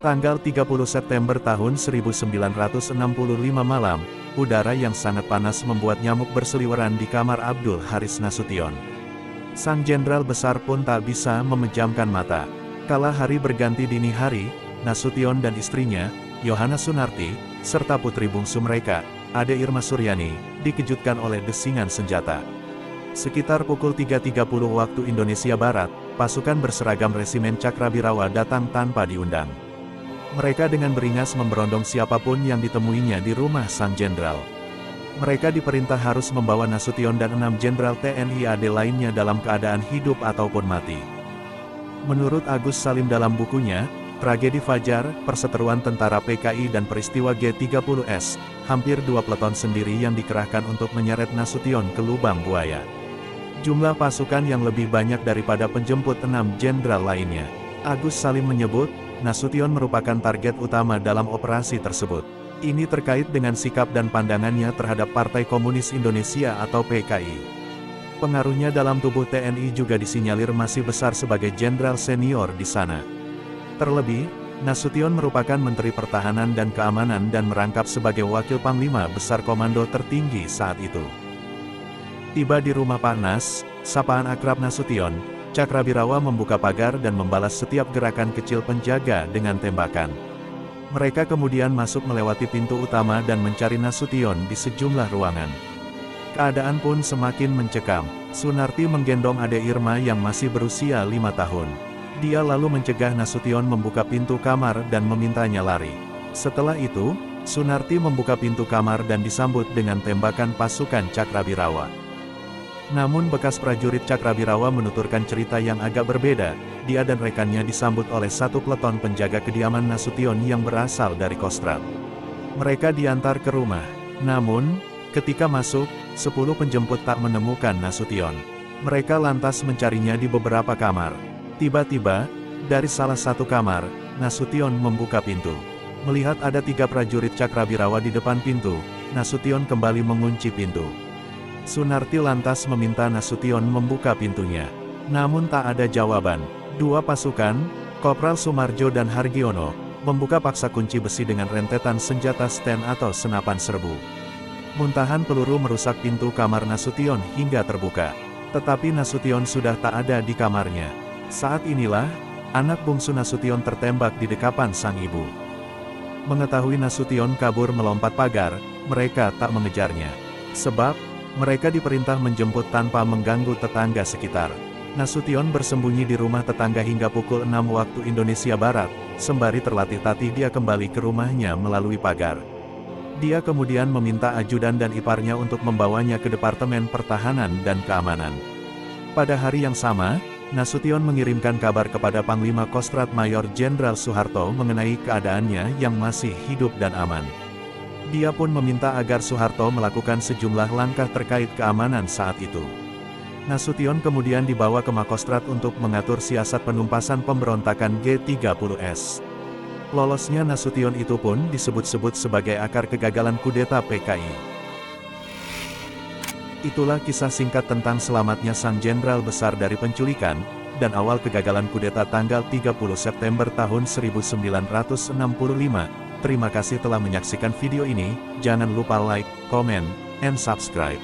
Tanggal 30 September tahun 1965 malam, udara yang sangat panas membuat nyamuk berseliweran di kamar Abdul Haris Nasution. Sang Jenderal Besar pun tak bisa memejamkan mata. Kala hari berganti dini hari, Nasution dan istrinya, Yohana Sunarti, serta putri bungsu mereka, Ade Irma Suryani, dikejutkan oleh desingan senjata. Sekitar pukul 3.30 waktu Indonesia Barat, pasukan berseragam Resimen Cakrabirawa datang tanpa diundang. Mereka dengan beringas memberondong siapapun yang ditemuinya di rumah sang jenderal. Mereka diperintah harus membawa Nasution dan 6 jenderal TNI AD lainnya dalam keadaan hidup ataupun mati. Menurut Agus Salim dalam bukunya, Tragedi Fajar, Perseteruan Tentara PKI dan Peristiwa G30S, hampir 2 peleton sendiri yang dikerahkan untuk menyeret Nasution ke lubang buaya. Jumlah pasukan yang lebih banyak daripada penjemput 6 jenderal lainnya. Agus Salim menyebut, Nasution merupakan target utama dalam operasi tersebut. Ini terkait dengan sikap dan pandangannya terhadap Partai Komunis Indonesia atau PKI. Pengaruhnya dalam tubuh TNI juga disinyalir masih besar sebagai jenderal senior di sana. Terlebih, Nasution merupakan Menteri Pertahanan dan Keamanan dan merangkap sebagai Wakil Panglima Besar Komando tertinggi saat itu. Tiba di rumah Pak Nas, sapaan akrab Nasution, Cakrabirawa membuka pagar dan membalas setiap gerakan kecil penjaga dengan tembakan. Mereka kemudian masuk melewati pintu utama dan mencari Nasution di sejumlah ruangan. Keadaan pun semakin mencekam. Sunarti menggendong Ade Irma yang masih berusia 5 tahun. Dia lalu mencegah Nasution membuka pintu kamar dan memintanya lari. Setelah itu, Sunarti membuka pintu kamar dan disambut dengan tembakan pasukan Cakrabirawa. Namun bekas prajurit Cakrabirawa menuturkan cerita yang agak berbeda. Dia dan rekannya disambut oleh 1 peleton penjaga kediaman Nasution yang berasal dari Kostrad. Mereka diantar ke rumah. Namun, ketika masuk, 10 penjemput tak menemukan Nasution. Mereka lantas mencarinya di beberapa kamar. Tiba-tiba, dari salah satu kamar, Nasution membuka pintu. Melihat ada 3 prajurit Cakrabirawa di depan pintu, Nasution kembali mengunci pintu. Sunarti lantas meminta Nasution membuka pintunya. Namun tak ada jawaban. 2 pasukan, Kopral Sumarjo dan Hargiono, membuka paksa kunci besi dengan rentetan senjata sten atau senapan serbu. Muntahan peluru merusak pintu kamar Nasution hingga terbuka. Tetapi Nasution sudah tak ada di kamarnya. Saat inilah, anak bungsu Nasution tertembak di dekapan sang ibu. Mengetahui Nasution kabur melompat pagar, mereka tak mengejarnya. Sebab, mereka diperintah menjemput tanpa mengganggu tetangga sekitar. Nasution bersembunyi di rumah tetangga hingga pukul 6 waktu Indonesia Barat, sembari terlatih-tatih dia kembali ke rumahnya melalui pagar. Dia kemudian meminta ajudan dan iparnya untuk membawanya ke Departemen Pertahanan dan Keamanan. Pada hari yang sama, Nasution mengirimkan kabar kepada Panglima Kostrad Mayor Jenderal Soeharto mengenai keadaannya yang masih hidup dan aman. Dia pun meminta agar Soeharto melakukan sejumlah langkah terkait keamanan saat itu. Nasution kemudian dibawa ke Makostrad untuk mengatur siasat penumpasan pemberontakan G30S. Lolosnya Nasution itu pun disebut-sebut sebagai akar kegagalan kudeta PKI. Itulah kisah singkat tentang selamatnya sang jenderal besar dari penculikan, dan awal kegagalan kudeta tanggal 30 September tahun 1965. Terima kasih telah menyaksikan video ini, jangan lupa like, comment, and subscribe.